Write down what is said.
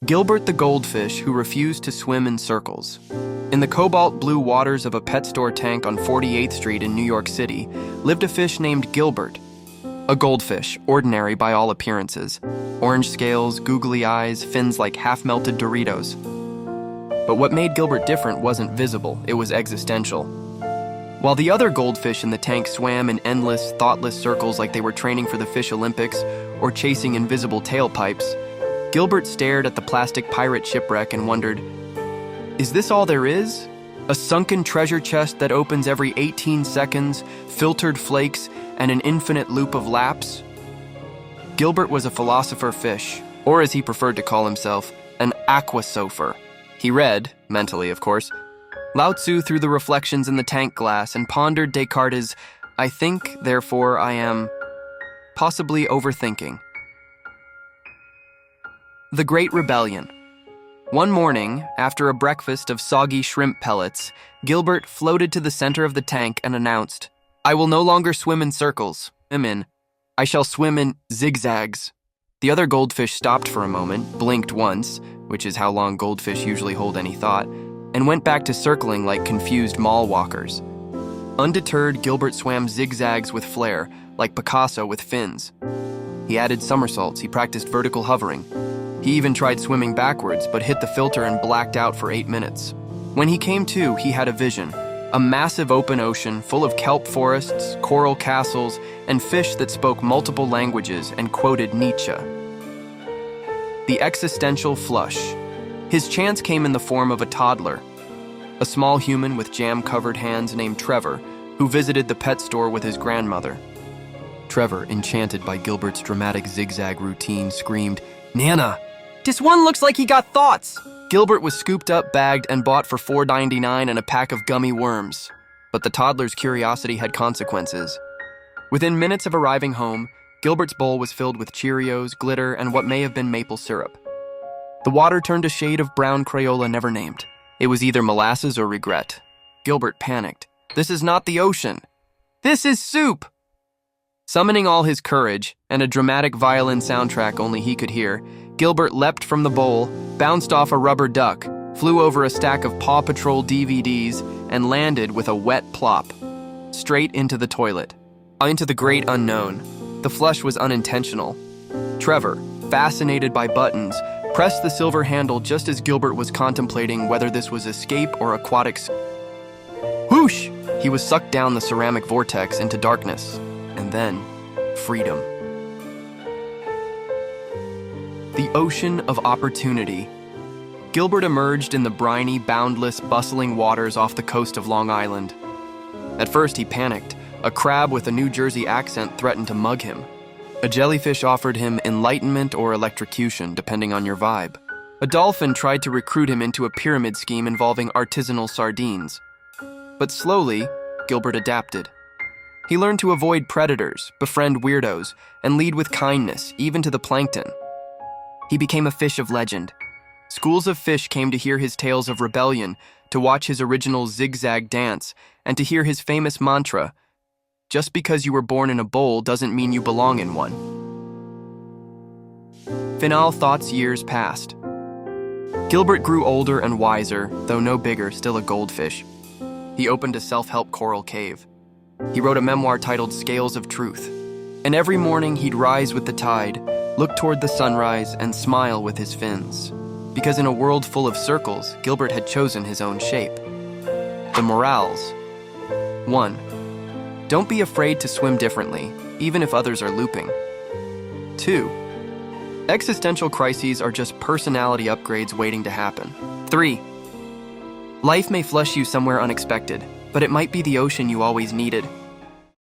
Gilbert the Goldfish who refused to swim in circles. In the cobalt blue waters of a pet store tank on 48th Street in New York City lived a fish named Gilbert. A goldfish, ordinary by all appearances. Orange scales, googly eyes, fins like half-melted Doritos. But what made Gilbert different wasn't visible, it was existential. While the other goldfish in the tank swam in endless, thoughtless circles like they were training for the Fish Olympics or chasing invisible tailpipes, Gilbert stared at the plastic pirate shipwreck and wondered, is this all there is? A sunken treasure chest that opens every 18 seconds, filtered flakes, and an infinite loop of laps? Gilbert was a philosopher fish, or as he preferred to call himself, an aquasopher. He read, mentally of course, Lao Tzu through the reflections in the tank glass and pondered Descartes' I think, therefore I am, possibly overthinking. The Great Rebellion. One morning, after a breakfast of soggy shrimp pellets, Gilbert floated to the center of the tank and announced, I will no longer swim in circles. I shall swim in zigzags. The other goldfish stopped for a moment, blinked once, which is how long goldfish usually hold any thought, and went back to circling like confused mall walkers. Undeterred, Gilbert swam zigzags with flair, like Picasso with fins. He added somersaults, he practiced vertical hovering. He even tried swimming backwards, but hit the filter and blacked out for 8 minutes. When he came to, he had a vision. A massive open ocean full of kelp forests, coral castles, and fish that spoke multiple languages and quoted Nietzsche. The existential flush. His chance came in the form of a toddler, a small human with jam-covered hands named Trevor, who visited the pet store with his grandmother. Trevor, enchanted by Gilbert's dramatic zigzag routine, screamed, Nana! This one looks like he got thoughts! Gilbert was scooped up, bagged, and bought for $4.99 and a pack of gummy worms. But the toddler's curiosity had consequences. Within minutes of arriving home, Gilbert's bowl was filled with Cheerios, glitter, and what may have been maple syrup. The water turned a shade of brown Crayola never named. It was either molasses or regret. Gilbert panicked. This is not the ocean. This is soup! Summoning all his courage, and a dramatic violin soundtrack only he could hear, Gilbert leapt from the bowl, bounced off a rubber duck, flew over a stack of Paw Patrol DVDs, and landed with a wet plop, straight into the toilet. Into the great unknown. The flush was unintentional. Trevor, fascinated by buttons, pressed the silver handle just as Gilbert was contemplating whether this was escape or aquatic. Whoosh! He was sucked down the ceramic vortex into darkness. And then, freedom. The ocean of opportunity. Gilbert emerged in the briny, boundless, bustling waters off the coast of Long Island. At first, he panicked. A crab with a New Jersey accent threatened to mug him. A jellyfish offered him enlightenment or electrocution, depending on your vibe. A dolphin tried to recruit him into a pyramid scheme involving artisanal sardines. But slowly, Gilbert adapted. He learned to avoid predators, befriend weirdos, and lead with kindness, even to the plankton. He became a fish of legend. Schools of fish came to hear his tales of rebellion, to watch his original zigzag dance, and to hear his famous mantra, just because you were born in a bowl doesn't mean you belong in one. Final thoughts. Years passed. Gilbert grew older and wiser, though no bigger, still a goldfish. He opened a self-help coral cave. He wrote a memoir titled Scales of Truth. And every morning he'd rise with the tide, look toward the sunrise, and smile with his fins. Because in a world full of circles, Gilbert had chosen his own shape. The morals. 1. Don't be afraid to swim differently, even if others are looping. 2. Existential crises are just personality upgrades waiting to happen. 3. Life may flush you somewhere unexpected, but it might be the ocean you always needed.